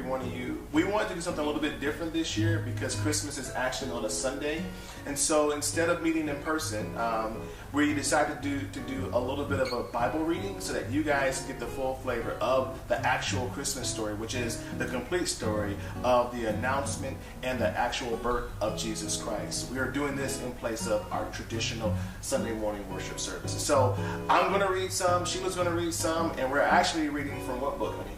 One of you. We wanted to do something a little bit different this year because Christmas is actually on a Sunday, and so instead of meeting in person, we decided to do a little bit of a Bible reading so that you guys get the full flavor of the actual Christmas story, which is the complete story of the announcement and the actual birth of Jesus Christ. We are doing this in place of our traditional Sunday morning worship services. So I'm going to read some, Sheila's going to read some, and we're actually reading from what book, honey?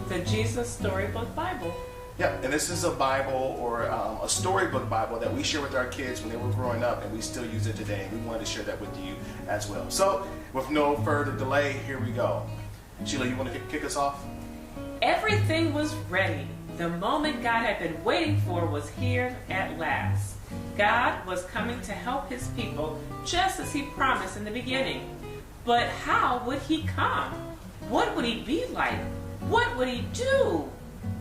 The Jesus Storybook Bible. Yep, and this is a Bible or a storybook Bible that we share with our kids when they were growing up, and we still use it today. We wanted to share that with you as well. So, with no further delay, here we go. Sheila, you want to kick us off? Everything was ready. The moment God had been waiting for was here at last. God was coming to help his people just as he promised in the beginning. But how would he come? What would he be like? What would he do?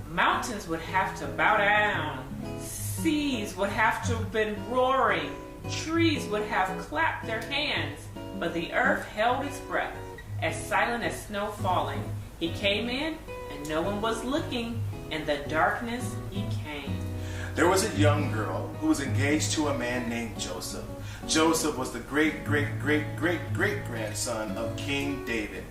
Mountains would have to bow down. Seas would have to have been roaring. Trees would have clapped their hands. But the earth held its breath, as silent as snow falling. He came in, and no one was looking. In the darkness, he came. There was a young girl who was engaged to a man named Joseph. Joseph was the great-great-great-great-great-grandson of King David.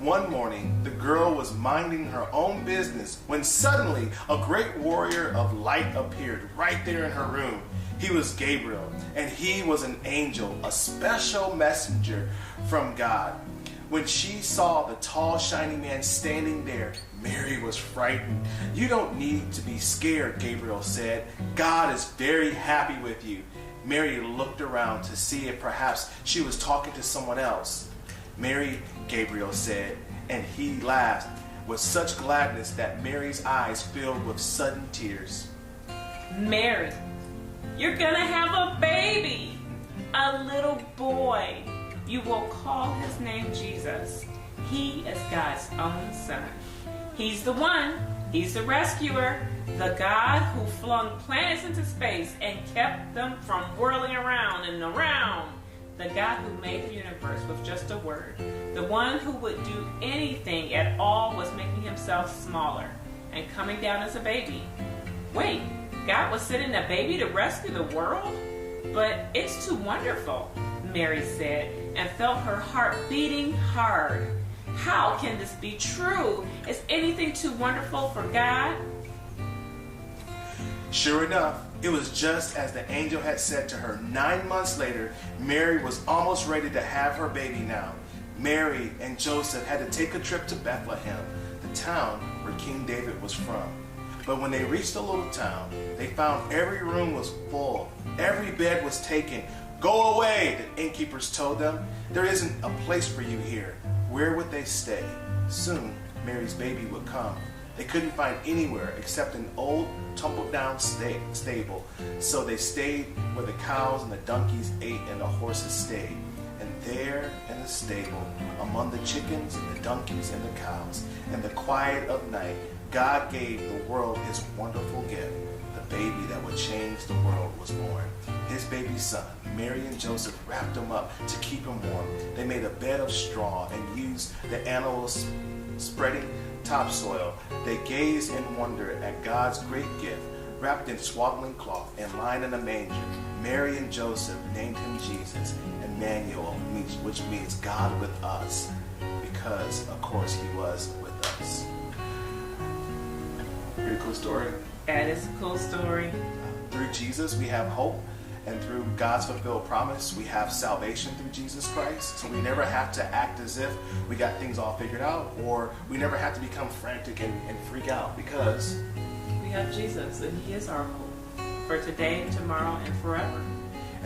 One morning, the girl was minding her own business when suddenly a great warrior of light appeared right there in her room. He was Gabriel, and he was an angel, a special messenger from God. When she saw the tall, shiny man standing there, Mary was frightened. "You don't need to be scared," Gabriel said. "God is very happy with you." Mary looked around to see if perhaps she was talking to someone else. "Mary," Gabriel said, and he laughed with such gladness that Mary's eyes filled with sudden tears. "Mary, you're gonna have a baby, a little boy. You will call his name Jesus. He is God's own son. He's the one. He's the rescuer, the God who flung planets into space and kept them from whirling around and around. The God who made the universe with just a word. The one who would do anything at all was making himself smaller and coming down as a baby. Wait, God was sending a baby to rescue the world? But it's too wonderful," Mary said, and felt her heart beating hard. How can this be true? Is anything too wonderful for God? Sure enough, it was just as the angel had said to her. 9 months later, Mary was almost ready to have her baby now. Mary and Joseph had to take a trip to Bethlehem, the town where King David was from. But when they reached the little town, they found every room was full. Every bed was taken. "Go away," the innkeepers told them. "There isn't a place for you here." Where would they stay? Soon, Mary's baby would come. They couldn't find anywhere except an old, tumbled-down stable. So they stayed where the cows and the donkeys ate and the horses stayed. And there in the stable, among the chickens and the donkeys and the cows, in the quiet of night, God gave the world his wonderful gift. The baby that would change the world was born. His baby son. Mary and Joseph wrapped him up to keep him warm. They made a bed of straw and used the animals spreading topsoil. They gazed in wonder at God's great gift, wrapped in swaddling cloth and lying in a manger. Mary and Joseph named him Jesus, Emmanuel, which means God with us, because, of course, he was with us. Pretty cool story. That is a cool story. Through Jesus, we have hope. And through God's fulfilled promise, we have salvation through Jesus Christ. So we never have to act as if we got things all figured out, or we never have to become frantic and freak out, because we have Jesus, and he is our hope for today, tomorrow, and forever.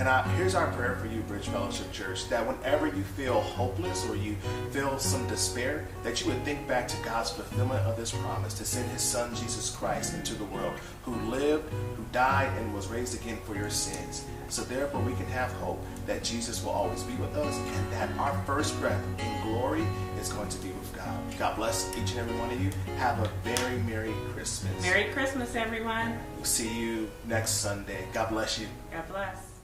And here's our prayer for you, Bridge Fellowship Church, that whenever you feel hopeless or you feel some despair, that you would think back to God's fulfillment of this promise to send his son, Jesus Christ, into the world, who lived, who died, and was raised again for your sins. So therefore we can have hope that Jesus will always be with us, and that our first breath in glory is going to be with God. God bless each and every one of you. Have a very Merry Christmas. Merry Christmas, everyone. We'll see you next Sunday. God bless you. God bless.